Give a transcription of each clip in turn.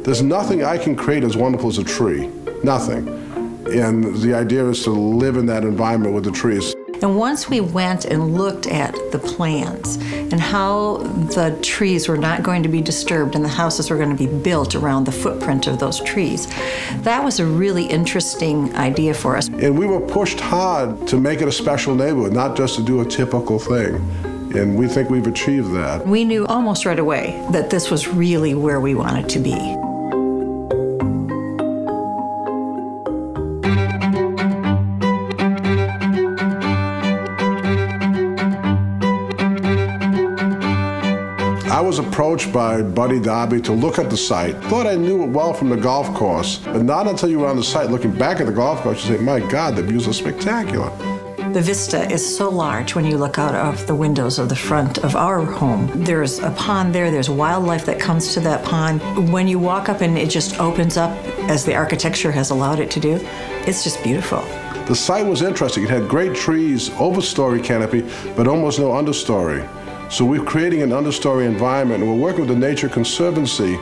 There's nothing I can create as wonderful as a tree. Nothing. And the idea is to live in that environment with the trees. And once we went and looked at the plans and how the trees were not going to be disturbed and the houses were going to be built around the footprint of those trees, that was a really interesting idea for us. And we were pushed hard to make it a special neighborhood, not just to do a typical thing. And we think we've achieved that. We knew almost right away that this was really where we wanted to be. I was approached by Buddy Darby to look at the site. Thought I knew it well from the golf course, but not until you were on the site looking back at the golf course, you say, my God, the views are spectacular. The vista is so large when you look out of the windows of the front of our home. There's a pond there, there's wildlife that comes to that pond. When you walk up and it just opens up as the architecture has allowed it to do, it's just beautiful. The site was interesting. It had great trees, overstory canopy, but almost no understory. So we're creating an understory environment, and we're working with the Nature Conservancy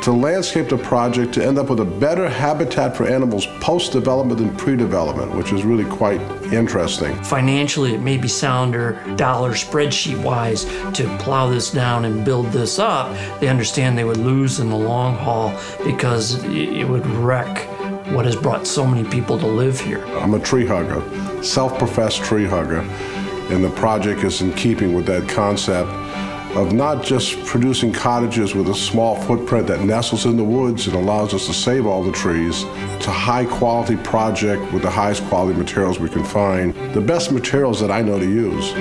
to landscape the project to end up with a better habitat for animals post-development than pre-development, which is really quite interesting. Financially, it may be sounder, dollar spreadsheet-wise, to plow this down and build this up. They understand they would lose in the long haul because it would wreck what has brought so many people to live here. I'm a tree hugger, self-professed tree hugger. And the project is in keeping with that concept of not just producing cottages with a small footprint that nestles in the woods and allows us to save all the trees. It's a high-quality project with the highest quality materials we can find, the best materials that I know to use.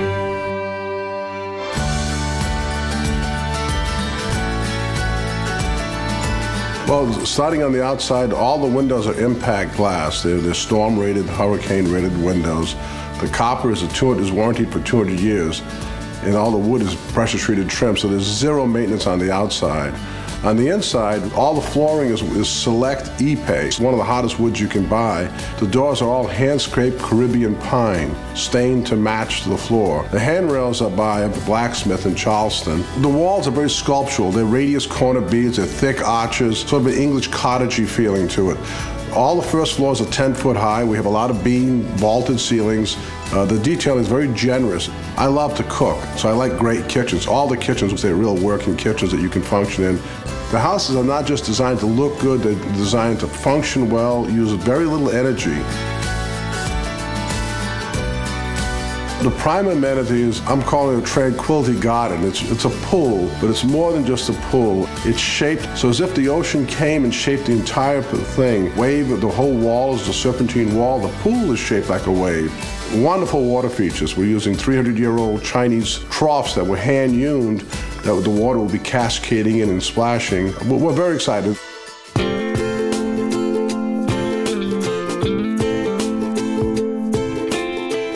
Well, starting on the outside, all the windows are impact glass. They're storm-rated, hurricane-rated windows. The copper is warranted for 200 years, and all the wood is pressure-treated trim, so there's zero maintenance on the outside. On the inside, all the flooring is select Ipe. It's one of the hottest woods you can buy. The doors are all hand-scraped Caribbean pine, stained to match the floor. The handrails are by a blacksmith in Charleston. The walls are very sculptural. They're radius corner beads, they're thick arches, sort of an English cottagey feeling to it. All the first floors are 10 foot high. We have a lot of beam vaulted ceilings. The detail is very generous. I love to cook, so I like great kitchens. All the kitchens, they're real working kitchens that you can function in. The houses are not just designed to look good, they're designed to function well, use very little energy. The prime amenity is, I'm calling it a tranquility garden. It's a pool, but it's more than just a pool. It's shaped so as if the ocean came and shaped the entire thing. Wave, the whole wall is the serpentine wall. The pool is shaped like a wave. Wonderful water features. We're using 300-year-old Chinese troughs that were hand-hewn, that the water will be cascading in and splashing. We're very excited.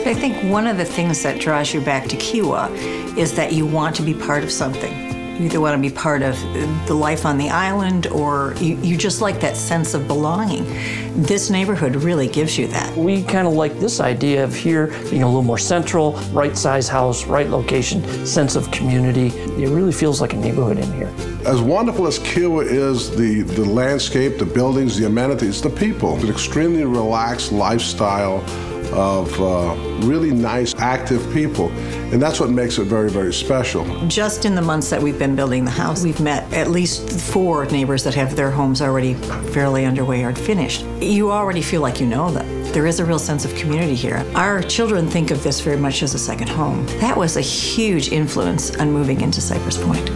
I think one of the things that draws you back to Kiawah is that you want to be part of something. You either want to be part of the life on the island, or you just like that sense of belonging. This neighborhood really gives you that. We kind of like this idea of here being a little more central, right size house, right location, sense of community. It really feels like a neighborhood in here. As wonderful as Kiawah is, the landscape, the buildings, the amenities, the people, it's an extremely relaxed lifestyle of really nice, active people. And that's what makes it very, very special. Just in the months that we've been building the house, we've met at least 4 neighbors that have their homes already fairly underway or finished. You already feel like you know them. There is a real sense of community here. Our children think of this very much as a second home. That was a huge influence on moving into Cypress Point.